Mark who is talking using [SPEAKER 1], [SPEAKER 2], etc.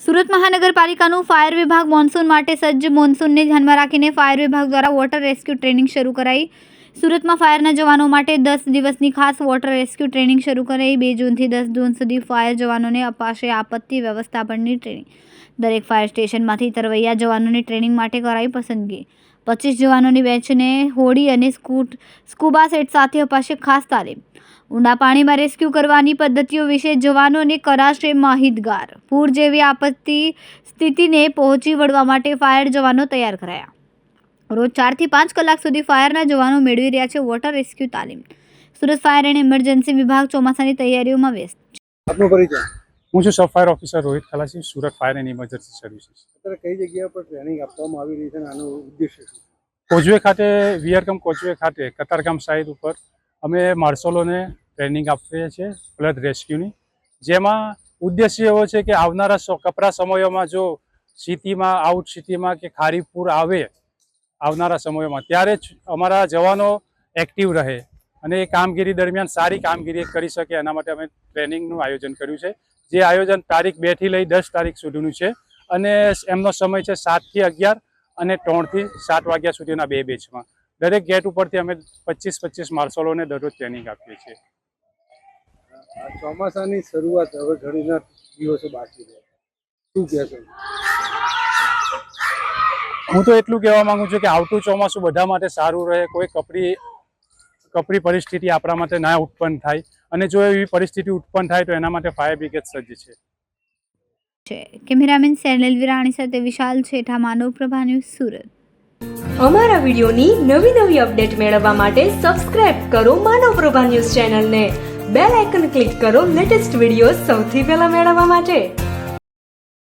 [SPEAKER 1] Surat મહાનગરપાલિકાનું fire વિભાગ monsoon માટે સજ્જ. મોન્સૂનને ધ્યાનમાં રાખીને ફાયર વિભાગ દ્વારા વોટર રેસ્ક્યુ ટ્રેનિંગ શરૂ કરાઈ. સુરતમાં ફાયરના જવાનો માટે 10 દિવસની ખાસ વોટર રેસ્ક્યુ ટ્રેનિંગ શરૂ કરાઈ. 2 જૂનથી 10 જૂન સુધી ફાયર જવાનોને અપાશે આપત્તિ વ્યવસ્થાપનની ટ્રેનિંગ. દરેક ફાયર સ્ટેશનમાંથી તરવૈયા જવાનોની ટ્રેનિંગ માટે કરાઈ પસંદગી. 25 જવાનોની બેચને હોડી અને સ્કૂબા સેટ સાથે અપાશે ખાસ તાલીમ. ઊંડા પાણીમાં રેસ્ક્યુ કરવાની પદ્ધતિઓ વિશે જવાનોને કરાશે માહિતગાર. પૂર જેવી આપત્તિ સ્થિતિને પહોંચી વળવા માટે ફાયર જવાનો તૈયાર કરાયા. રોજ 4 થી 5 કલાક સુધી ફાયરના જવાનો મેળવી રહ્યા છે વોટર રેસ્ક્યુ તાલીમ. સુરત ફાયર એન્ડ ઇમરજન્સી વિભાગ ચોમાસાની તૈયારીઓમાં વ્યસ્ત.
[SPEAKER 2] આપનો પરિચય?
[SPEAKER 3] હું છું સબ fire officer Rohit ખલાસી, Surat fire and emergency services.
[SPEAKER 2] અત્યારે કઈ જગ્યા પર ટ્રેનિંગ આપવામાં આવી રહી છે અને આનો ઉદ્દેશ્ય શું?
[SPEAKER 3] કોચવે ખાતે વિયરકમ કોચવે ખાતે કતારગામ સાઇડ ઉપર અમે માર્શલોને ટ્રેનિંગ આપીએ છીએ ફ્લડ રેસ્ક્યુની, જેમાં ઉદ્દેશ્ય એવો છે કે આવનારા કપરા સમયોમાં જો સિટીમાં આઉટ સિટીમાં કે ખારી પૂર આવે આવનારા સમયોમાં, ત્યારે જ અમારા જવાનો એક્ટિવ રહે અને એ કામગીરી દરમિયાન સારી કામગીરી કરી શકે એના માટે અમે ટ્રેનિંગનું આયોજન કર્યું છે. જે આયોજન તારીખ 2 થી લઈ 10 તારીખ સુધીનું છે અને એમનો સમય છે 7 થી 11 અને 3 થી 7 વાગ્યા સુધીના 2 બેચમાં. દરેક ગેટ ઉપરથી અમે 25 માર્શલોને દરરોજ ટ્રેનિંગ આપીએ છીએ.
[SPEAKER 2] ચોમાસાની શરૂઆત હવે ઘણીના દિવસો બાકી છે, શું કહેશો?
[SPEAKER 3] હું તો એટલું કહેવા માંગુ છું કે આવતું ચોમાસું બધા માટે સારું રહે, કોઈ કપરી પરિસ્થિતિ આપણા માટે ના ઉત્પન્ન થાય, અને જો એવી પરિસ્થિતિ ઉત્પન્ન થાય તો એના માટે ફાયર બ્રિગેડ સજ્જ છે.
[SPEAKER 1] કેમેરામેન સેનલ વિરાણી સાથે વિશાલ છેઠા, માનવ પ્રભા ન્યૂઝ, સુરત.
[SPEAKER 4] અમારા વિડીયોની નવી અપડેટ મેળવવા માટે સબસ્ક્રાઇબ કરો માનવ પ્રભા ન્યૂઝ ચેનલને. બેલ આઇકન ક્લિક કરો લેટેસ્ટ વિડીયો સૌથી પહેલા મેળવવા માટે.